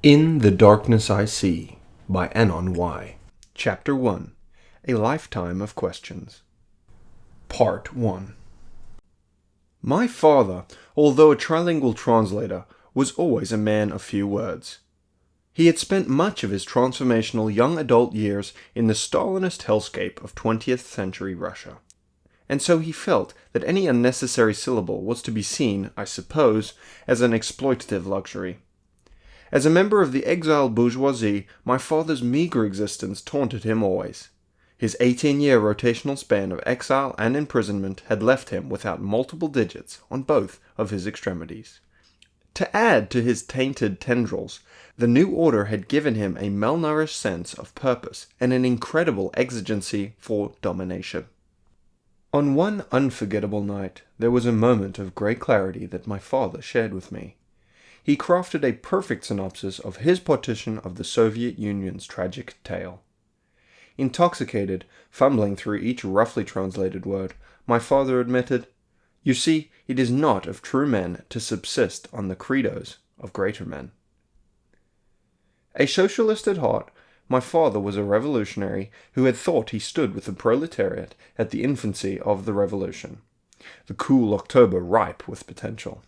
In the Darkness I See by Anon Y. Chapter 1. A Lifetime of Questions. Part 1. My father, although a trilingual translator, was always a man of few words. He had spent much of his transformational young adult years in the Stalinist hellscape of 20th century Russia. And so he felt that any unnecessary syllable was to be seen, I suppose, as an exploitative luxury. As a member of the exiled bourgeoisie, my father's meagre existence taunted him always. His 18-year rotational span of exile and imprisonment had left him without multiple digits on both of his extremities. To add to his tainted tendrils, the new order had given him a malnourished sense of purpose and an incredible exigency for domination. On one unforgettable night, there was a moment of grey clarity that my father shared with me. He crafted a perfect synopsis of his partition of the Soviet Union's tragic tale. Intoxicated, fumbling through each roughly translated word, my father admitted, "You see, it is not of true men to subsist on the credos of greater men." A socialist at heart, my father was a revolutionary who had thought he stood with the proletariat at the infancy of the revolution, the cool October ripe with potential.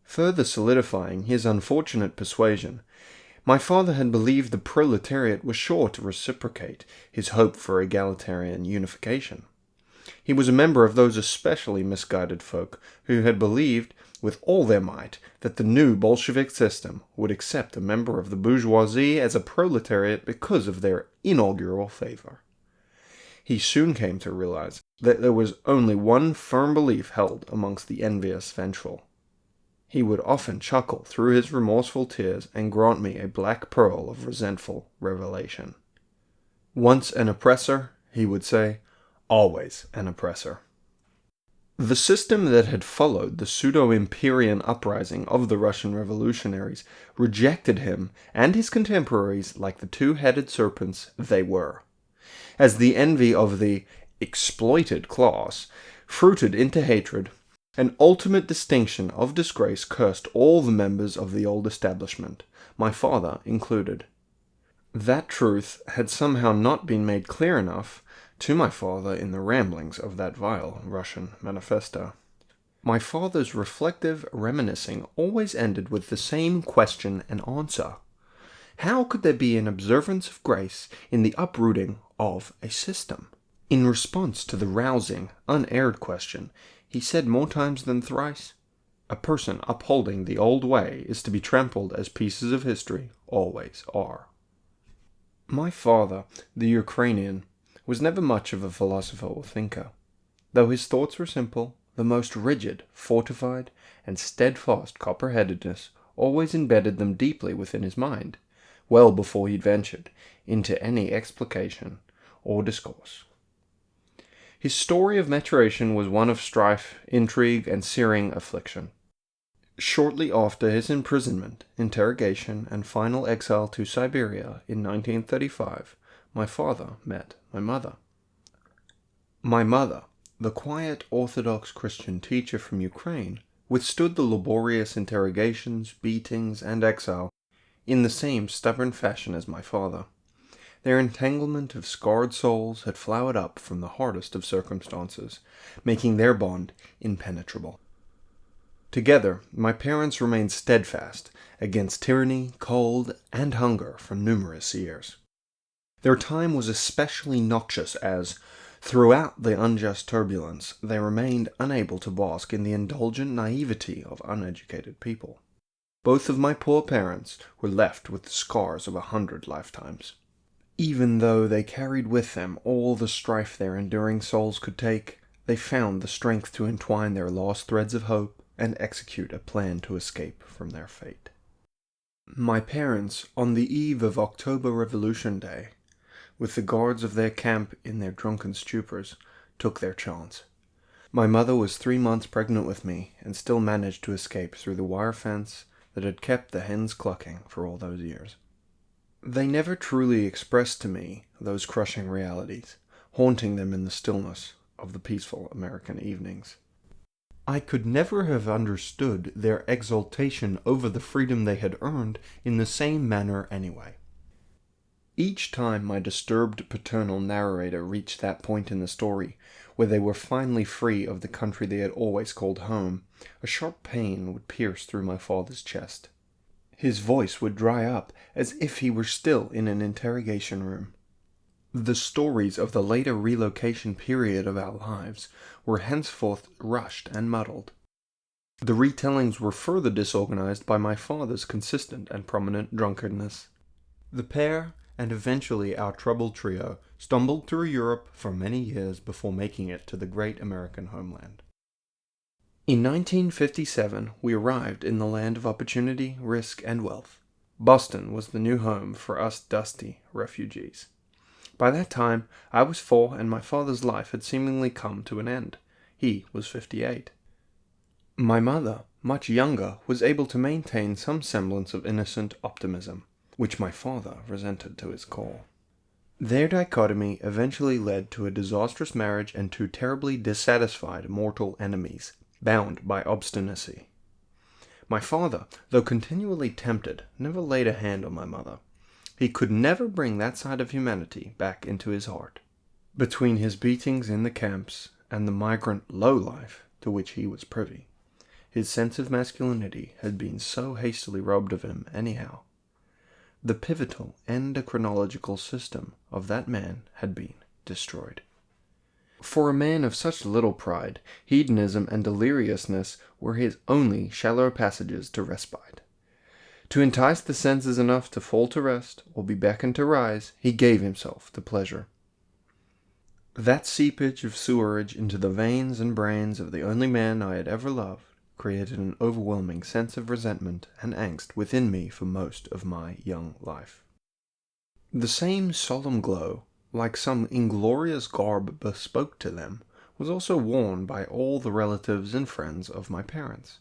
Further solidifying his unfortunate persuasion, my father had believed the proletariat was sure to reciprocate his hope for egalitarian unification. He was a member of those especially misguided folk who had believed with all their might that the new Bolshevik system would accept a member of the bourgeoisie as a proletariat because of their inaugural favor. He soon came to realize that there was only one firm belief held amongst the envious vengeful. He would often chuckle through his remorseful tears and grant me a black pearl of resentful revelation. Once an oppressor, he would say, always an oppressor. The system that had followed the pseudo-Empyrean uprising of the Russian revolutionaries rejected him and his contemporaries like the two-headed serpents they were. As the envy of the exploited class fruited into hatred, an ultimate distinction of disgrace cursed all the members of the old establishment, my father included. That truth had somehow not been made clear enough to my father in the ramblings of that vile Russian manifesto. My father's reflective reminiscing always ended with the same question and answer. How could there be an observance of grace in the uprooting of a system? In response to the rousing, unaired question, he said more times than thrice, "A person upholding the old way is to be trampled as pieces of history always are." My father, the Ukrainian, was never much of a philosopher or thinker. Though his thoughts were simple, the most rigid, fortified, and steadfast copper-headedness always embedded them deeply within his mind, well before he ventured into any explication or discourse. His story of maturation was one of strife, intrigue, and searing affliction. Shortly after his imprisonment, interrogation, and final exile to Siberia in 1935, my father met my mother. My mother, the quiet Orthodox Christian teacher from Ukraine, withstood the laborious interrogations, beatings, and exile in the same stubborn fashion as my father. Their entanglement of scarred souls had flowered up from the hardest of circumstances, making their bond impenetrable. Together, my parents remained steadfast against tyranny, cold, and hunger for numerous years. Their time was especially noxious as, throughout the unjust turbulence, they remained unable to bask in the indulgent naivety of uneducated people. Both of my poor parents were left with the scars of 100 lifetimes. Even though they carried with them all the strife their enduring souls could take, they found the strength to entwine their lost threads of hope and execute a plan to escape from their fate. My parents, on the eve of October Revolution Day, with the guards of their camp in their drunken stupors, took their chance. My mother was 3 months pregnant with me and still managed to escape through the wire fence that had kept the hens clucking for all those years. They never truly expressed to me those crushing realities, haunting them in the stillness of the peaceful American evenings. I could never have understood their exultation over the freedom they had earned in the same manner anyway. Each time my disturbed paternal narrator reached that point in the story where they were finally free of the country they had always called home, a sharp pain would pierce through my father's chest. His voice would dry up as if he were still in an interrogation room. The stories of the later relocation period of our lives were henceforth rushed and muddled. The retellings were further disorganized by my father's consistent and prominent drunkenness. The pair, and eventually our troubled trio, stumbled through Europe for many years before making it to the great American homeland. In 1957, we arrived in the land of opportunity, risk, and wealth. Boston was the new home for us dusty refugees. By that time, I was 4 and my father's life had seemingly come to an end. He was 58. My mother, much younger, was able to maintain some semblance of innocent optimism, which my father resented to his core. Their dichotomy eventually led to a disastrous marriage and 2 terribly dissatisfied mortal enemies, bound by obstinacy. My father, though continually tempted, never laid a hand on my mother. He could never bring that side of humanity back into his heart. Between his beatings in the camps and the migrant low life to which he was privy, his sense of masculinity had been so hastily robbed of him anyhow. The pivotal endocrinological system of that man had been destroyed. For a man of such little pride, hedonism and deliriousness were his only shallow passages to respite. To entice the senses enough to fall to rest, or be beckoned to rise, he gave himself to pleasure. That seepage of sewerage into the veins and brains of the only man I had ever loved created an overwhelming sense of resentment and angst within me for most of my young life. The same solemn glow, like some inglorious garb bespoke to them, was also worn by all the relatives and friends of my parents.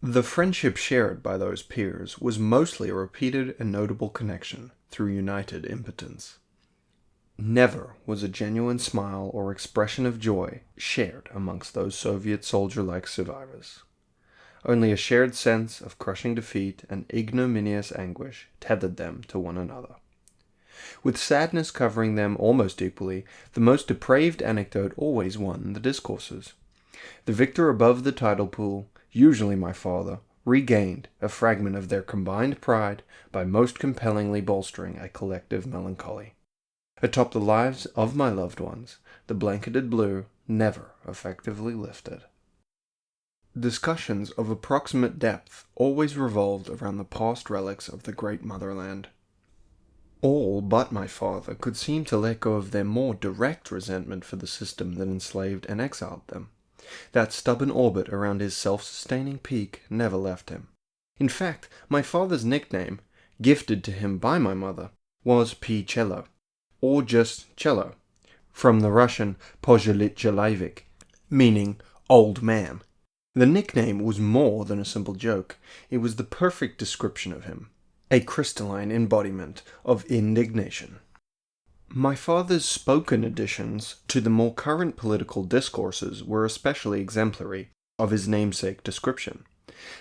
The friendship shared by those peers was mostly a repeated and notable connection through united impotence. Never was a genuine smile or expression of joy shared amongst those Soviet soldier-like survivors. Only a shared sense of crushing defeat and ignominious anguish tethered them to one another. With sadness covering them almost equally, the most depraved anecdote always won the discourses. The victor above the tidal pool, usually my father, regained a fragment of their combined pride by most compellingly bolstering a collective melancholy. Atop the lives of my loved ones, the blanketed blue never effectively lifted. Discussions of approximate depth always revolved around the past relics of the great motherland. All but my father could seem to let go of their more direct resentment for the system that enslaved and exiled them. That stubborn orbit around his self-sustaining peak never left him. In fact, my father's nickname, gifted to him by my mother, was P. Cello, or just Cello, from the Russian Pozylit Jelivik, meaning old man. The nickname was more than a simple joke. It was the perfect description of him, a crystalline embodiment of indignation. My father's spoken additions to the more current political discourses were especially exemplary of his namesake description.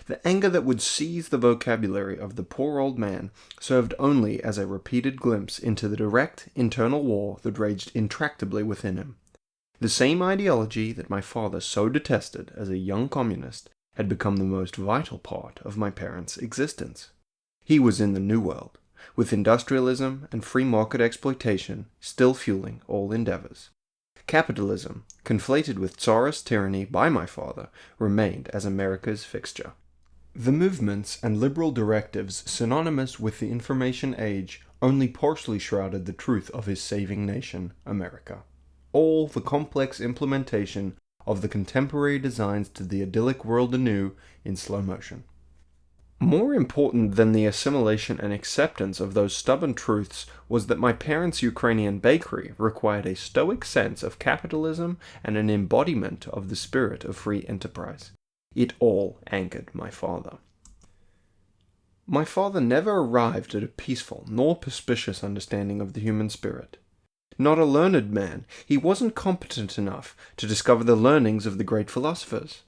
The anger that would seize the vocabulary of the poor old man served only as a repeated glimpse into the direct internal war that raged intractably within him. The same ideology that my father so detested as a young communist had become the most vital part of my parents' existence. He was in the New World, with industrialism and free market exploitation still fueling all endeavors. Capitalism, conflated with Tsarist tyranny by my father, remained as America's fixture. The movements and liberal directives synonymous with the information age only partially shrouded the truth of his saving nation, America. All the complex implementation of the contemporary designs to the idyllic world anew in slow motion. More important than the assimilation and acceptance of those stubborn truths was that my parents' Ukrainian bakery required a stoic sense of capitalism and an embodiment of the spirit of free enterprise. It all angered my father. My father never arrived at a peaceful nor perspicacious understanding of the human spirit. Not a learned man, he wasn't competent enough to discover the learnings of the great philosophers.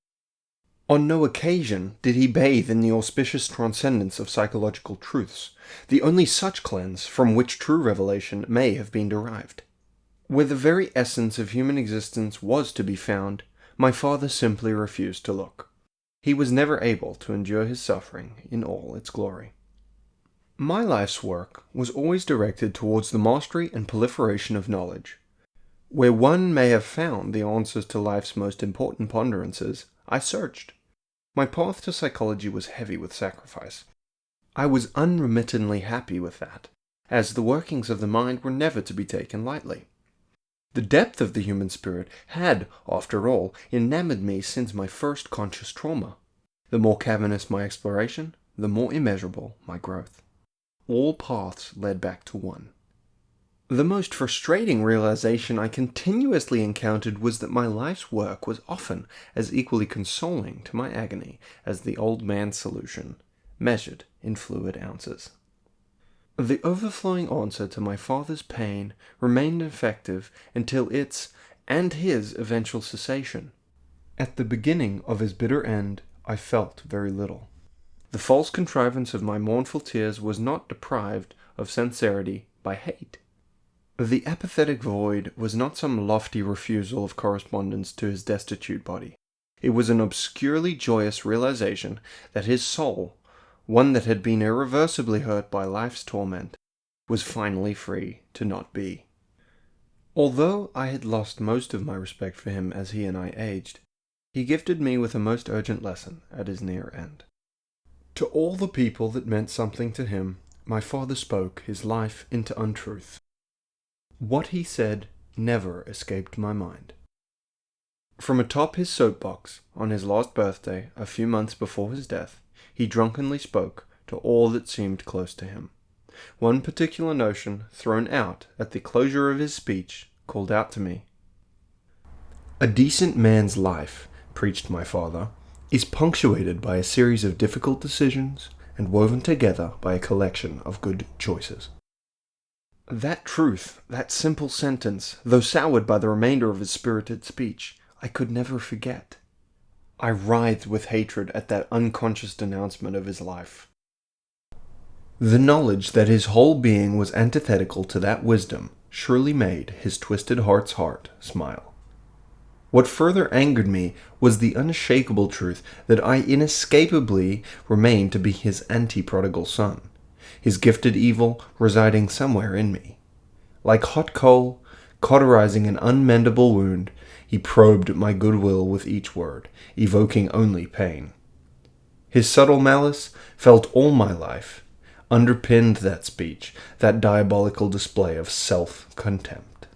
On no occasion did he bathe in the auspicious transcendence of psychological truths, the only such cleanse from which true revelation may have been derived. Where the very essence of human existence was to be found, my father simply refused to look. He was never able to endure his suffering in all its glory. My life's work was always directed towards the mastery and proliferation of knowledge. Where one may have found the answers to life's most important ponderances, I searched. My path to psychology was heavy with sacrifice. I was unremittingly happy with that, as the workings of the mind were never to be taken lightly. The depth of the human spirit had, after all, enamored me since my first conscious trauma. The more cavernous my exploration, the more immeasurable my growth. All paths led back to one. The most frustrating realization I continuously encountered was that my life's work was often as equally consoling to my agony as the old man's solution, measured in fluid ounces. The overflowing answer to my father's pain remained effective until its and his eventual cessation. At the beginning of his bitter end, I felt very little. The false contrivance of my mournful tears was not deprived of sincerity by hate. The apathetic void was not some lofty refusal of correspondence to his destitute body. It was an obscurely joyous realization that his soul, one that had been irreversibly hurt by life's torment, was finally free to not be. Although I had lost most of my respect for him as he and I aged, he gifted me with a most urgent lesson at his near end. To all the people that meant something to him, my father spoke his life into untruth. What he said never escaped my mind. From atop his soapbox, on his last birthday, a few months before his death, he drunkenly spoke to all that seemed close to him. One particular notion, thrown out at the closure of his speech, called out to me. "A decent man's life," preached my father, "is punctuated by a series of difficult decisions and woven together by a collection of good choices." That truth, that simple sentence, though soured by the remainder of his spirited speech, I could never forget. I writhed with hatred at that unconscious denouncement of his life. The knowledge that his whole being was antithetical to that wisdom surely made his twisted heart's heart smile. What further angered me was the unshakable truth that I inescapably remained to be his anti-prodigal son, his gifted evil residing somewhere in me. Like hot coal, cauterizing an unmendable wound, he probed my goodwill with each word, evoking only pain. His subtle malice, felt all my life, underpinned that speech, that diabolical display of self-contempt.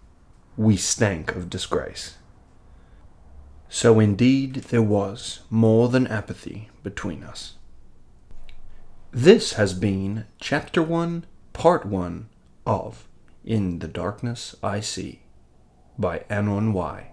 We stank of disgrace. So indeed there was more than apathy between us. This has been Chapter 1, Part 1 of In the Darkness I See by Anon Y.